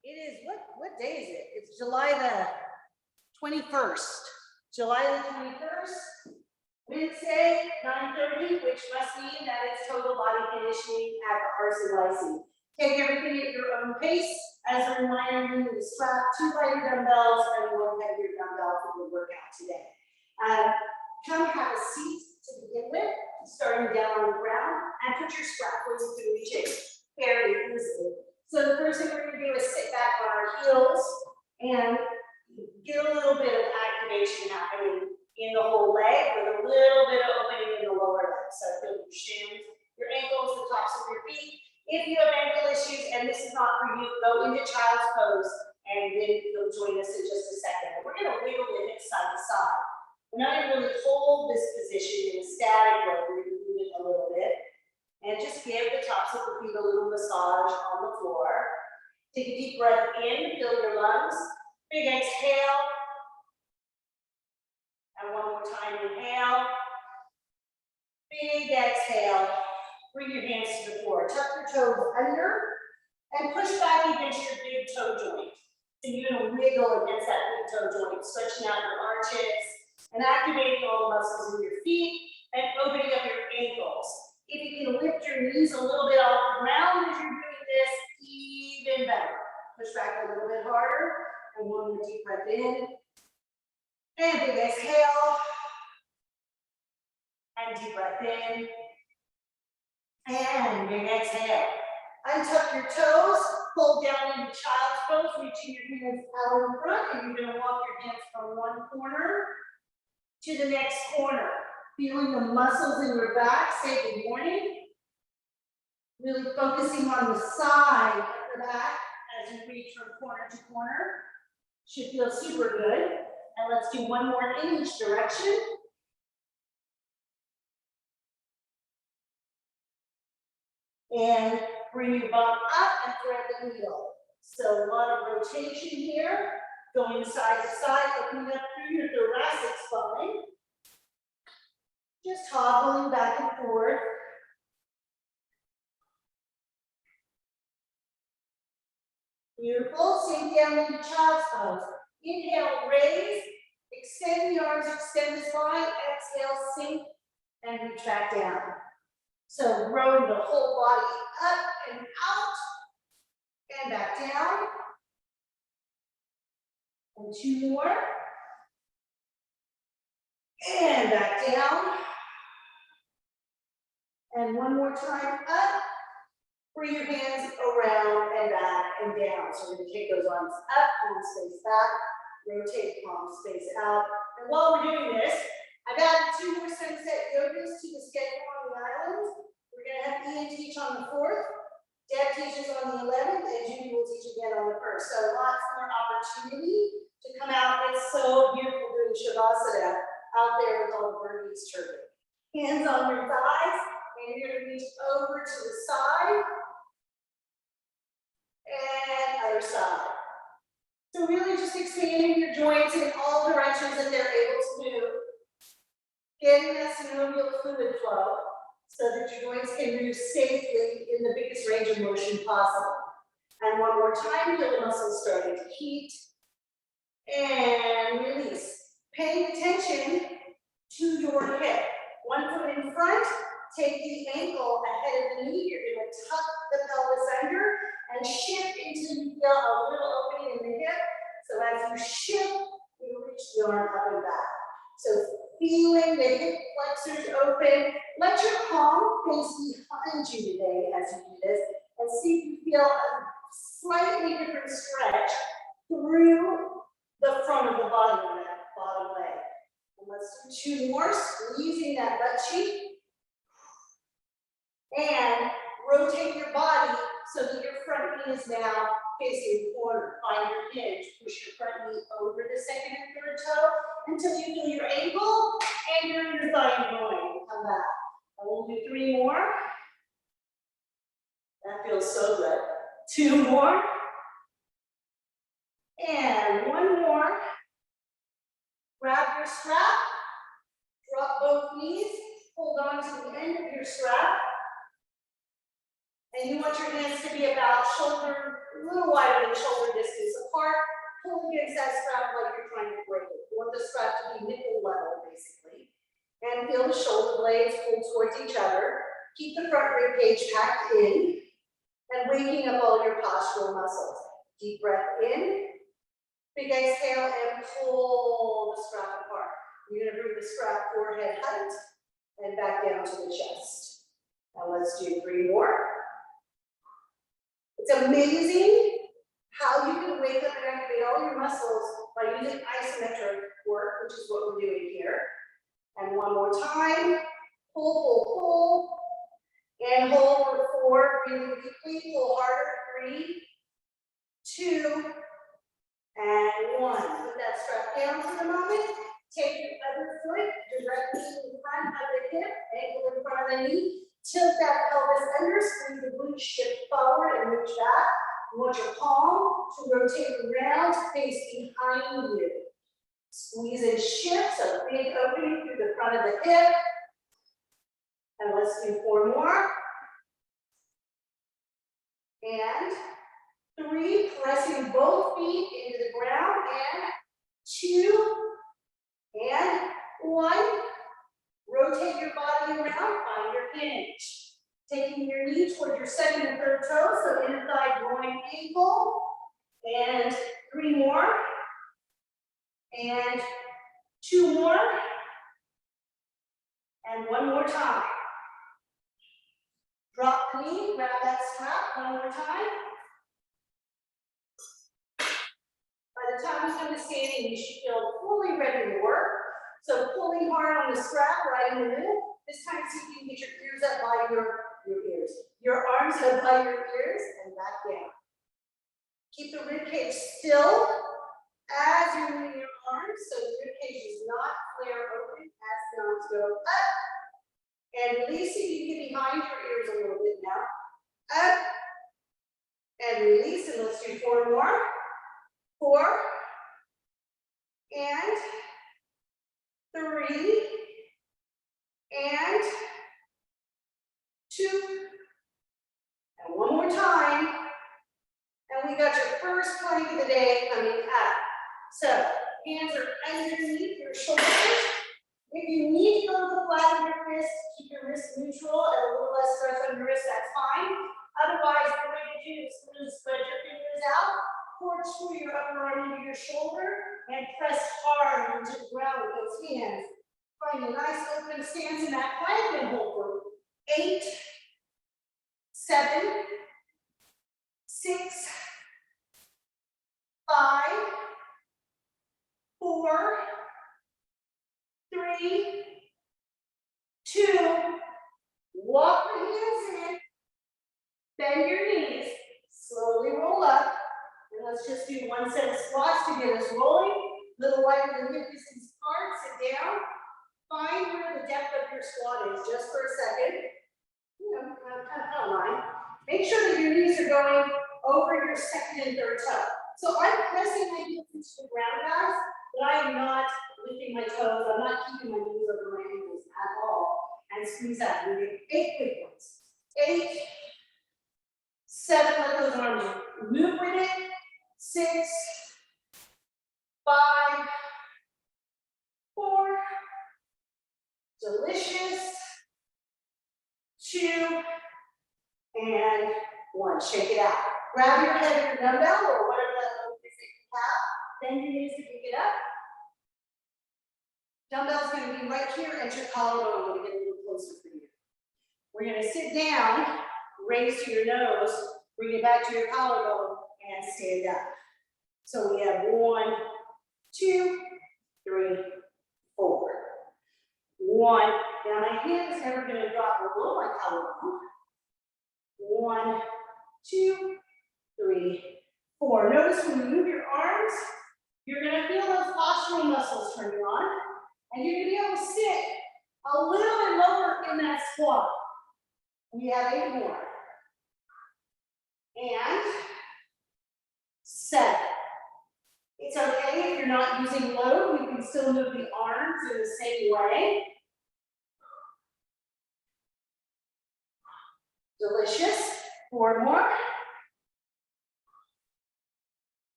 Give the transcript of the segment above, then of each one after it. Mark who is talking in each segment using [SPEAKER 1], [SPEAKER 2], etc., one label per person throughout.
[SPEAKER 1] It is, what day is it? It's July the 21st. July the 21st, Wednesday, 9:30, which must mean that it's total body conditioning at the RCYC. Take everything at your own pace. As a reminder, you need to strap 2 lighter dumbbells and 1 heavier dumbbell for your workout today. Come have a seat to begin with, starting down on the ground, and put your strap where you can reach it very easily. So the first thing we're going to do is sit back on our heels and get a little bit of activation happening in the whole leg with a little bit of opening in the lower leg. So feel your shins, your ankles, the tops of your feet. If you have ankle issues and this is not for you, go into child's pose and then you'll join us in just a second. We're going to wiggle the hips side to side. We're not going to really hold this position in a static way. We're going to move it a little bit. And just give the tops of the feet a little massage on the floor. Take a deep breath in, fill your lungs. Big exhale. And one more time, inhale. Big exhale. Bring your hands to the floor. Tuck your toes under and push back against your big toe joint. So you're going to wiggle against that big toe joint, stretching out your arches and activating all the muscles in your feet and opening up your ankles. If you can lift your knees a little bit off the ground as you're doing this, even better. Push back a little bit harder. And one more deep breath in. And big exhale. And deep breath in. And big exhale. Untuck your toes. Pull down into child's pose. Reaching your hands out in front. And you're going to walk your hands from one corner to the next corner. Feeling the muscles in your back, say good morning. Really focusing on the side of the back as you reach from corner to corner. Should feel super good. And let's do one more in each direction. And bring your bum up and thread the needle. So a lot of rotation here, going side to side, opening up through your thoracic spine. Just hobbling back and forth. Beautiful. Sink down into child's pose. Inhale, raise. Extend the arms, extend the spine. Exhale, sink, and reach back down. So rowing the whole body up and out. And back down. And 2 more. And back down. And one more time up. Bring your hands around and back and down. So we're going to take those arms up, palm space back, rotate palm space out. And while we're doing this, I've added 2 more sunset yogas to the schedule on the island. We're going to have Ian teach on the 4th, Deb teaches on the 11th, and Judy will teach again on the 1st. So lots more opportunity to come out. It's so beautiful doing Shavasana out there with all the birdies chirping. Hands on your thighs. And you're going to reach over to the side and other side. So really just expanding your joints in all directions that they're able to move. Getting that synovial fluid flow so that your joints can move safely in the biggest range of motion possible. And one more time, feel the muscles starting to heat. And release. Paying attention to your hip. One foot in front. Take the ankle ahead of the knee. You're going to tuck the pelvis under and shift until you feel a little opening in the hip. So as you shift, you reach the arm up and back. So feeling the hip flexors open. Let your palm face behind you today as you do this. And see if you feel a slightly different stretch through the front of the body on that bottom leg. And let's do 2 more, squeezing that butt cheek. And rotate your body so that your front knee is now facing the corner. Find your hinge. Push your front knee over the second and third toe until you feel your ankle and your thigh going. Come back. And we'll do 3 more. That feels so good. 2 more. And 1 more. Grab your strap. Drop both knees. Hold on to the end of your strap. And you want your hands to be about shoulder, a little wider than shoulder against that strap like you're trying to break it. You want the strap to be nipple level, basically. And feel the shoulder blades pull towards each other. Keep the front rib cage packed in and waking up all your postural muscles. Deep breath in, big exhale, and pull the strap apart. You're going to bring the strap forehead height and back down to the chest. Now let's do 3 more. It's amazing how you can wake up and activate all your muscles by using isometric work, which is what we're doing here. And 1 more time. Pull, pull, pull. And hold for 4. Breathe deeply. Pull harder. 3, 2, and 1. Put that strap down for the moment. Take your other foot directly in front of the hip, ankle in front of the knee. Tilt that pelvis under, squeeze the glute, shift forward and reach back. You want your palm to rotate around to face behind you. Squeeze and shift, so big opening through the front of the hip. And let's do 4 more. And 3, pressing both feet into the ground, and 2, and 1. Rotate your body around, find your hinge. Taking your knee toward your second and third toe, so inner thigh, groin, ankle. And 3 more. And 2 more. And 1 more time. Drop the knee, grab that strap, 1 more time. By the time you come to standing, you should feel fully ready to work. So pulling hard on the strap right in the middle. This time, see if you can get your ears up by your ears. Your arms up by your ears and back down. Keep the rib cage still as you're moving your arms, so the rib cage does not flare open as the arms go up. And release, if you can get behind your ears a little bit now. Up and release, and let's do 4 more. 4 and 3 and 2 and 1 more time. And we got your first plank of the day coming up. So hands are underneath your shoulders. If you need to go to the flat of your wrist, keep your wrist neutral and a little less stress on your wrist, that's fine. Otherwise, what we're going to do is spread your fingers out, corkscrew your upper arm into your shoulder, and press hard into the ground with those hands. Find a nice open stance in that plank and hold for 8, 7, 6, 5, 4, 3, 2, walk the hands in, bend your knees, slowly roll up, and let's just do 1 set of squats to get us rolling. Little wider than hip distance apart, sit down, find where the depth of your squat is just for a second. You know, kind of outline. Make sure that your knees are going over your second and third toe. So I'm pressing my heels into the ground, guys, but I am not lifting my toes. I'm not keeping my knees over my ankles at all. And squeeze out. We do 8 quick ones. 8, 7, let those arms move with it. 6, 5, 4, delicious, 2, and 1. Shake it out. Grab your head or dumbbell or whatever that little thing you have. Bend your knees to pick it up. Dumbbell's going to be right here at your collarbone. I'm going to get a little closer for you. We're going to sit down, raise to your nose, bring it back to your collarbone, and stand up. So we have 1, 2, 3, 4. 1. Now my hand is never going to drop below my collarbone. 1, 2, 3, 4. Notice when you move your arms, you're going to feel those postural muscles turning on, and you're going to be able to sit a little bit lower in that squat. We have 8 more. And 7. It's okay if you're not using load, you can still move the arms in the same way. Delicious. 4 more.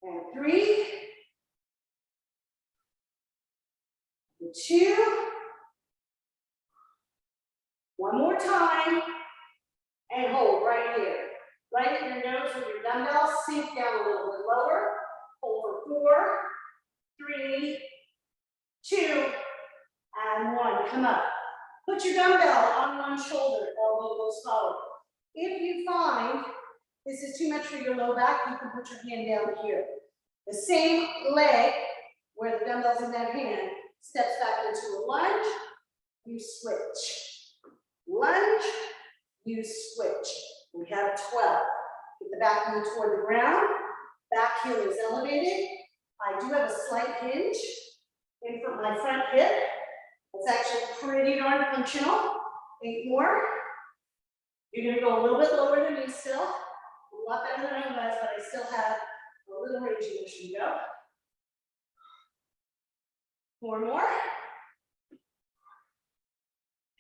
[SPEAKER 1] And 3, 2. One more time. And hold right here. Right at your nose with your dumbbells. Sink down a little bit lower. Hold for 4, 3, 2, and 1. Come up. Put your dumbbell on one shoulder, elbow goes forward. If you find this is too much for your low back, you can put your hand down here. The same leg, where the dumbbell's in that hand, steps back into a lunge, you switch. Lunge, you switch. We have 12. Get the back knee toward the ground. Back heel is elevated. I do have a slight hinge in from my front hip. It's actually pretty darn functional. 8 more. You're gonna go a little bit lower than me still. A lot better than I was, but I still have a little range of motion to go. 4 more.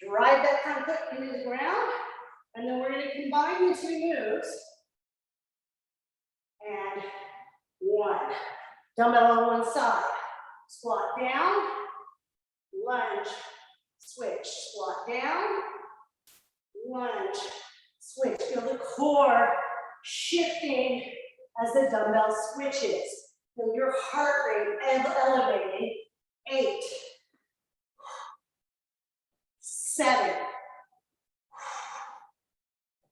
[SPEAKER 1] Drive that front foot into the ground. And then we're gonna combine the 2 moves. And 1. Dumbbell on one side. Squat down. Lunge. Switch. Squat down. Lunge. Switch. Feel the core shifting as the dumbbell switches. Feel your heart rate elevating. 8, 7,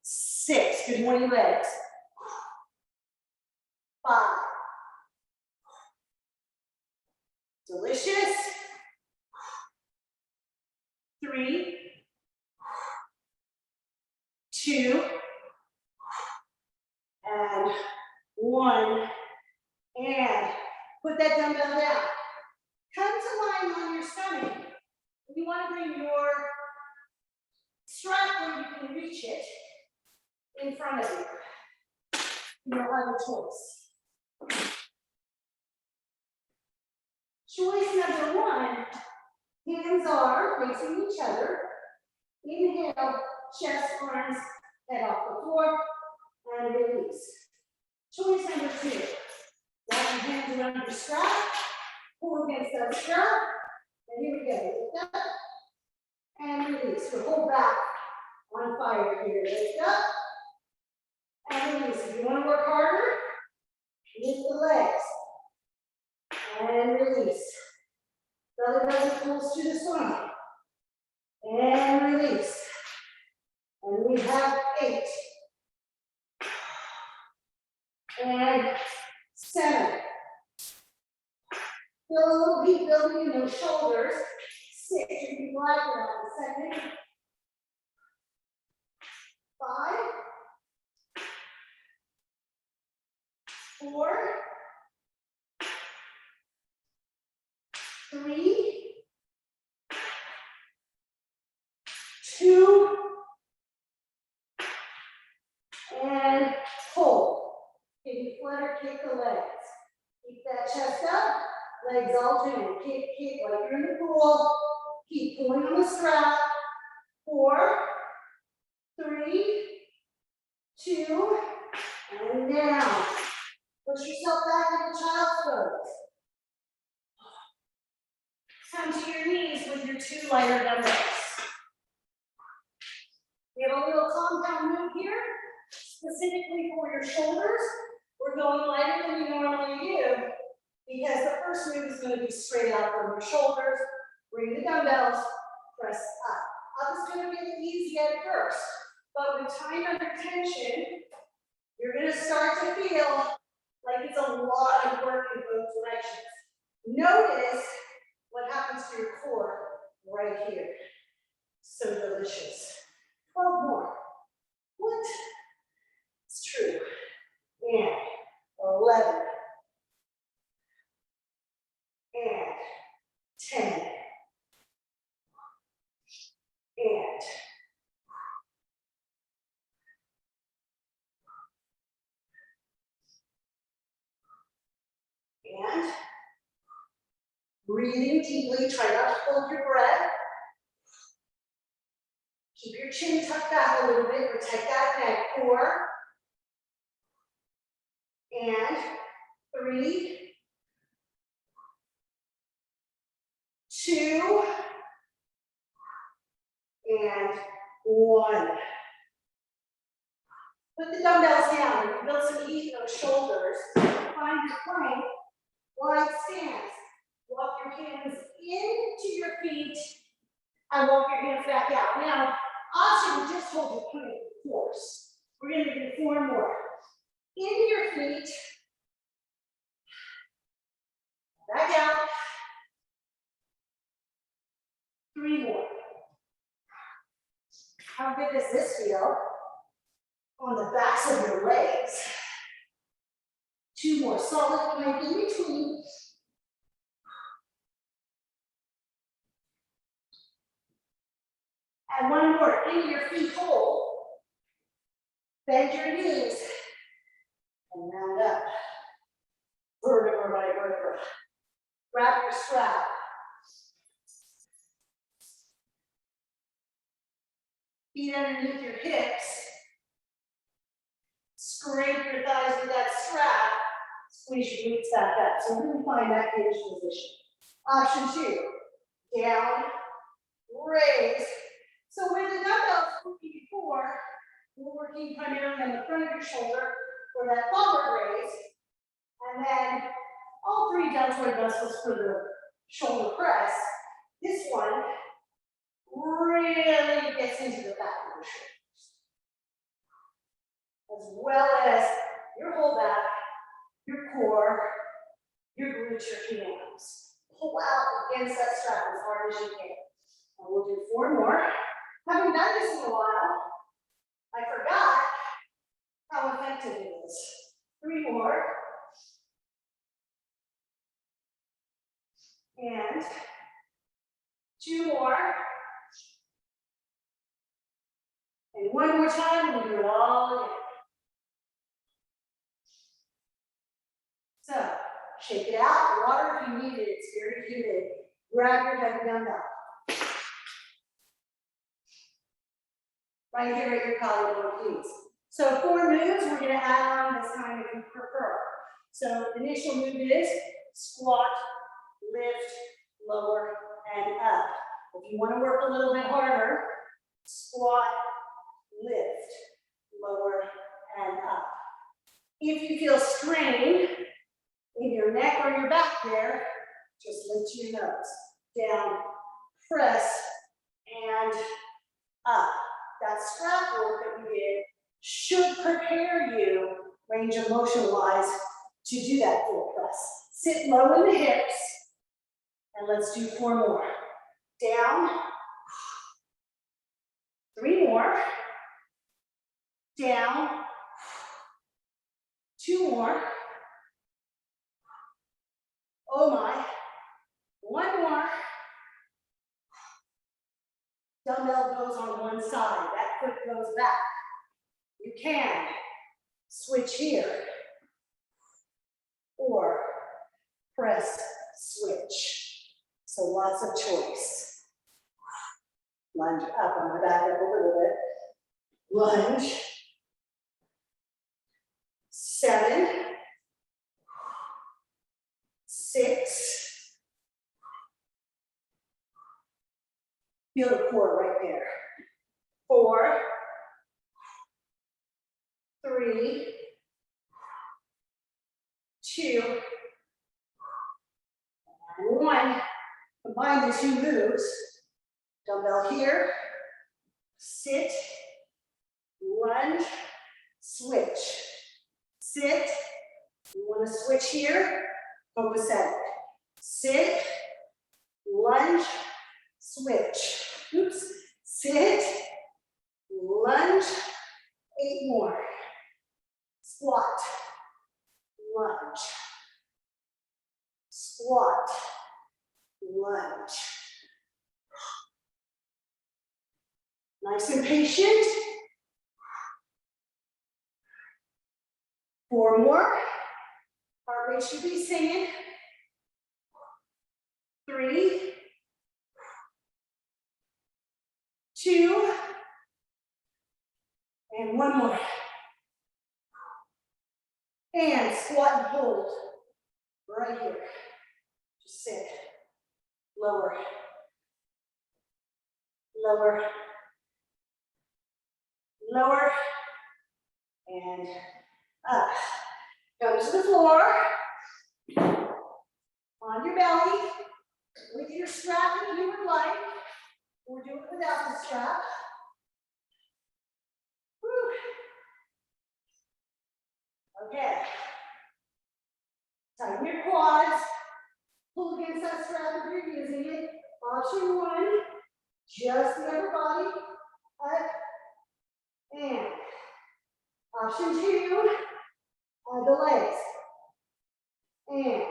[SPEAKER 1] 6. Good morning, legs. 5. Delicious. 3, 2, and 1. And put that dumbbell down. Come to lying on your stomach. You want to bring your strap where you can reach it in front of you. You don't have a choice. Choice number 1, hands are facing each other. Inhale, chest, arms, head off the floor, and release. Choice number 2, wrap your hands around your strap, pull against that strap, and here we go. Lift up and release. So hold back on fire here. Lift up and release. If you want to work harder, lift the legs and release. Belly button pulls to the spine and release. And we have 8 and 7. Feel a little heat building in those shoulders. 6, you can glide for that in a second. 5, 4, 3, 2, and hold. Can you flutter kick the legs? Keep that chest up, legs all joined. Kick, kick like you're in the pool. Keep pulling on the strap. 4, 3, 2, and down. Push yourself back into child's pose. Come to your knees with your 2 lighter dumbbells. We have a little compound move here, specifically for your shoulders. We're going lighter than you normally do, because the first move is going to be straight out from your shoulders. Bring the dumbbells, press up. Up is going to be easy at first, but with time under tension, you're going to start to feel like it's a lot of work in both directions. Notice what happens to your core right here. So delicious. 12 more. What? It's true. And 11. And 10. And breathing deeply, try not to hold your breath. Keep your chin tucked back a little bit, protect that neck. 4, and 3, 2, and 1. Put the dumbbells down. You build some heat in those shoulders. Find your plank, wide stance. Walk your hands into your feet and walk your hands back out. Now, option is just hold your plank with force. We're going to do 4 more. Into your feet. Back out. 3 more. How good does this feel? On the backs of your legs. 2 more. Solid plank in between. And 1 more. Into your feet hold. Bend your knees. And round up. Vertebra by vertebra. Grab your strap. Feet underneath your hips. Scrape your thighs with that strap. Squeeze your glutes back up. So really find that hinge position. Option 2. Down. Raise. So where the dumbbells working before, we're working primarily on the front of your shoulder for that forward raise. And then all 3 deltoid muscles for the shoulder press. This one really gets into the back of your shoulders. As well as your whole back, your core, your glutes, your hams. Pull out against that strap as hard as you can. And we'll do 4 more. Haven't done this in a while. I forgot how effective it is. 3 more. And 2 more. And 1 more time, and we'll do it all again. So, shake it out. Water if you need it. It's very humid. Grab your heavy dumbbell. Right here at your collarbone, please. So 4 moves, we're going to add on this time if you prefer. So initial move is squat, lift, lower, and up. If you want to work a little bit harder, squat, lift, lower, and up. If you feel strain in your neck or your back there, just lift your nose. Down, press, and up. That strap work that we did should prepare you, range of motion wise, to do that full press. Sit low in the hips, and let's do 4 more. Down, 3 more. Down, 2 more. Oh my. 1 more. Dumbbell goes on one side, that foot goes back. You can switch here or press switch. So lots of choice. Lunge up, I'm gonna back up a little bit. Lunge. 7, 6. Feel the core right there. 4, 3, 2, and 1. Combine the 2 moves. Dumbbell here, sit, lunge, switch. Sit, you want to switch here, focus at it. Sit, lunge, switch. Oops. Sit, lunge, 8 more. Squat, lunge, squat, lunge. Nice and patient. 4 more. Heart rate should be singing. 3, 2, and 1 more. And squat and hold right here. Just sit. Lower. Lower. lower, and up. Go to the floor, on your belly, with your strap if you would like, or do it without the strap. Woo. Okay. Tighten your quads, pull against that strap if you're using it. Option one, just the upper body, up, and option two, the legs. And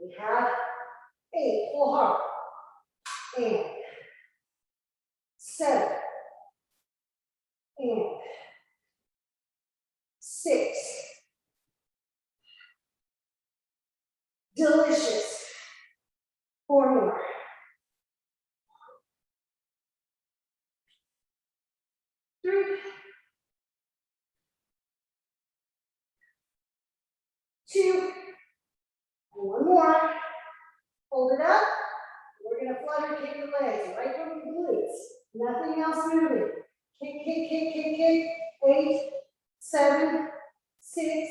[SPEAKER 1] we have 8, full heart. And 7. And 6. Delicious. 4 more. 3. 2. And 1 more. Hold it up. We're going to flutter kick the legs right from the glutes. Nothing else moving. Kick, kick, kick, kick, kick. 8, 7, 6,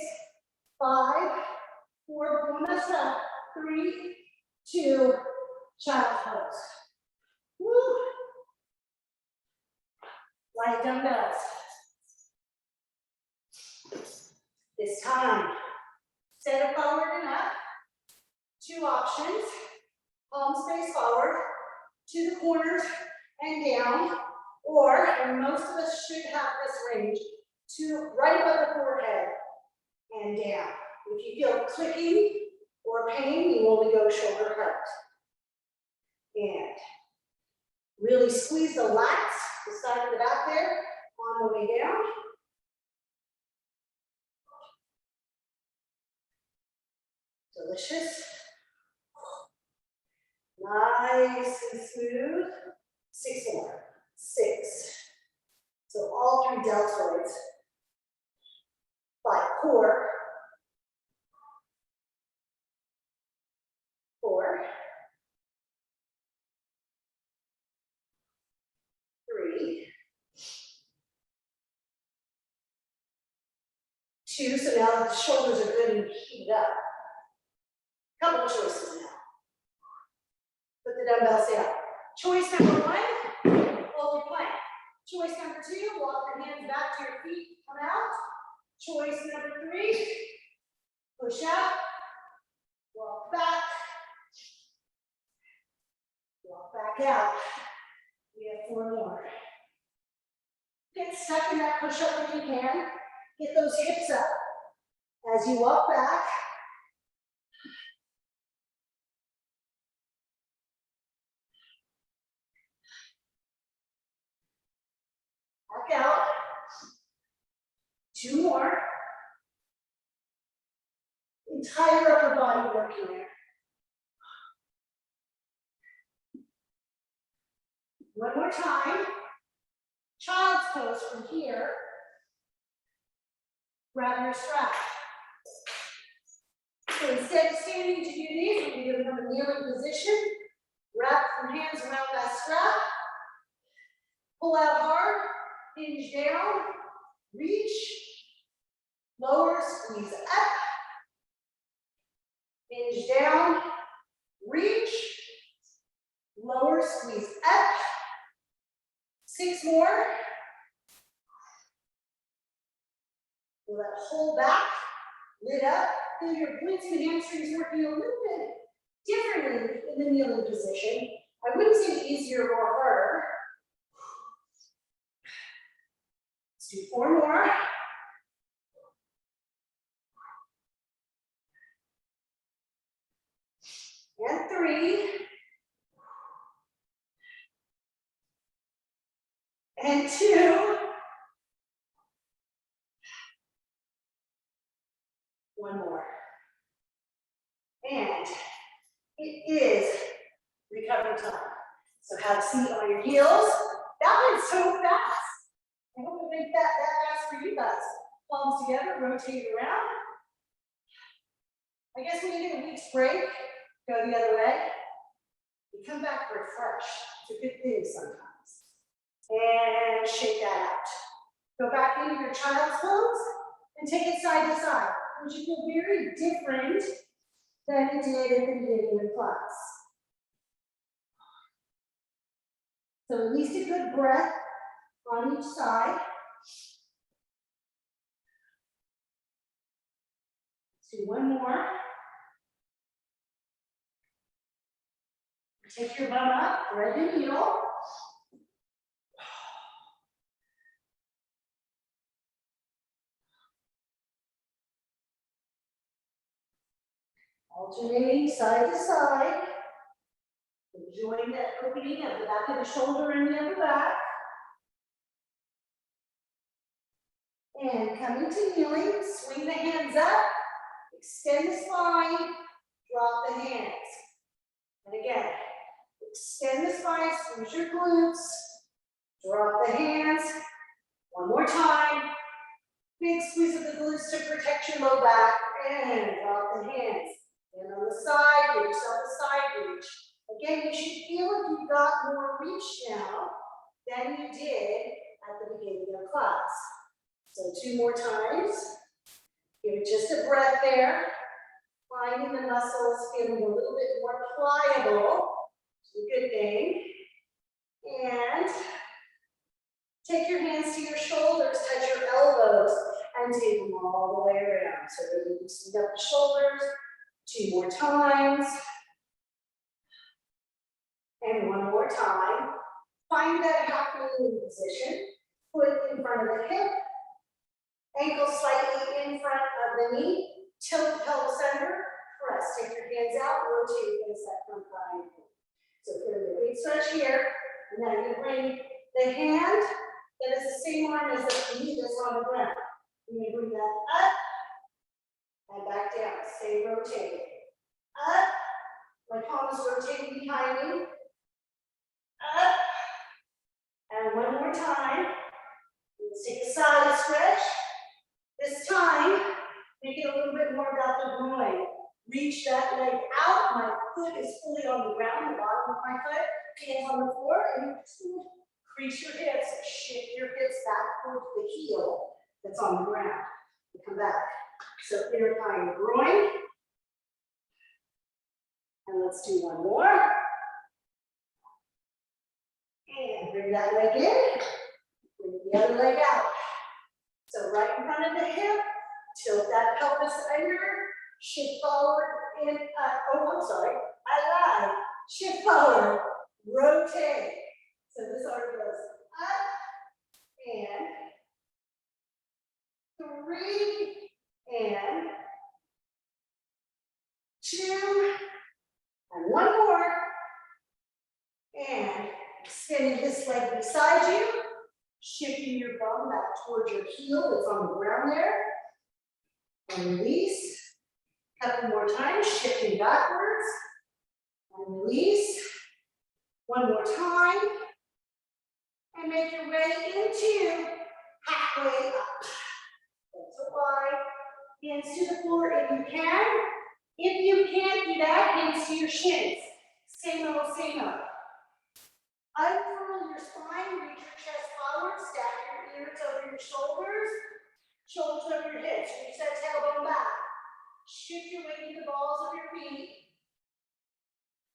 [SPEAKER 1] 5, 4. One last step. 3, 2. Child's pose. Woo. Light dumbbells. This time, set it forward and up. 2 options. Palms face forward, to the corners and down, or, and most of us should have this range, to right above the forehead and down. If you feel clicking or pain, you only go shoulder height. And really squeeze the lats, the side of the back there, on the way down. Delicious. Nice and smooth. 6 more. 6. So all 3 deltoids. 5. Core. 4. 3. 2. So now that the shoulders are good and heated up. Couple of choices now. Put the dumbbells down. Choice number 1, hold your plank. Choice number 2, walk your hands back to your feet, come out. Choice number 3, push up, walk back out. We have 4 more. Get stuck in that push up if you can. Get those hips up. As you walk back, back out. 2 more. Entire upper body working there. 1 more time. Child's pose from here. Grab your strap. So instead of standing to do these, we're going to go from a kneeling position. Wrap your hands around that strap. Pull out hard. Hinge down. Reach. Lower, squeeze up. Hinge down. Reach. Lower, squeeze up. 6 more. Feel that whole back lit up. Feel your glutes and hamstrings working a little bit differently in the kneeling position. I wouldn't say easier or harder. Let's do 4 more. And 3. And 2. 1 more. And it is recovery time. So have a seat on your heels. That went so fast. I hope it made that fast for you guys. Palms together, rotate around. I guess when you get a week's break, go the other way. You come back refreshed. It's a good thing sometimes. And shake that out. Go back into your child's pose and take it side to side, which will feel very different than it did at the beginning of class. So at least a good breath on each side. Let's do one more. Take your bum up, thread the needle. Alternating side to side. Enjoying that opening of the back of the shoulder and the upper back. And coming to kneeling, swing the hands up, extend the spine, drop the hands. And again, extend the spine, squeeze your glutes, drop the hands. One more time. Big squeeze of the glutes to protect your low back, and drop the hands. And on the side, give yourself a side reach. Again, you should feel like you've got more reach now than you did at the beginning of class. So 2 more times. Give it just a breath there. Finding the muscles feeling a little bit more pliable. It's a good thing. And take your hands to your shoulders, touch your elbows, and take them all the way around. So really loosen up the shoulders. 2 more times. And 1 more time. Find that half kneeling position. Foot in front of the hip. Ankle slightly in front of the knee. Tilt the pelvis under. Press. Take your hands out. Rotate against that front thigh. So feel a big stretch here. And now you bring the hand that is the same arm as the knee that's on the ground. You bring that up and back down. Stay rotated. Up. My palm is rotating behind me. Up. And 1 more time. Let's take a side stretch. This time, make it a little bit more about the groin. Reach that leg out. My foot is fully on the ground, the bottom of my foot. Hands on the floor, and you're just going to crease your hips, shift your hips back towards the heel that's on the ground. And come back. So inner thigh and groin. And let's do 1 more. And bring that leg in. Bring the other leg out. So right in front of the hip, tilt that pelvis under, shift forward in, I lied. Shift forward, rotate. So this arm goes up, and 3, and 2, and 1 more. And extending this leg beside you, shifting your bum back towards your heel that's on the ground there. And release. A couple more times, shifting backwards. And release. 1 more time. And make your way into halfway up. That's a wide. Hands to the floor if you can. If you can't do that, hands to your shins. Same old, same old. Unfurl your spine, reach your chest forward, stack your ears over your shoulders, shoulders over your hips. Reach that tailbone back. Shift your weight to the balls of your feet.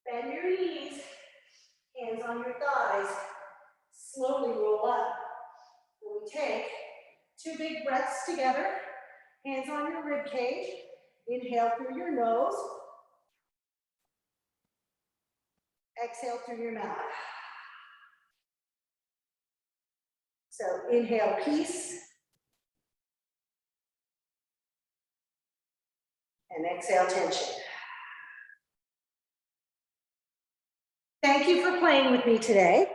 [SPEAKER 1] Bend your knees, hands on your thighs. Slowly roll up. And we take 2 big breaths together. Hands on your rib cage. Inhale through your nose. Exhale through your mouth. So inhale peace. And exhale tension. Thank you for playing with me today.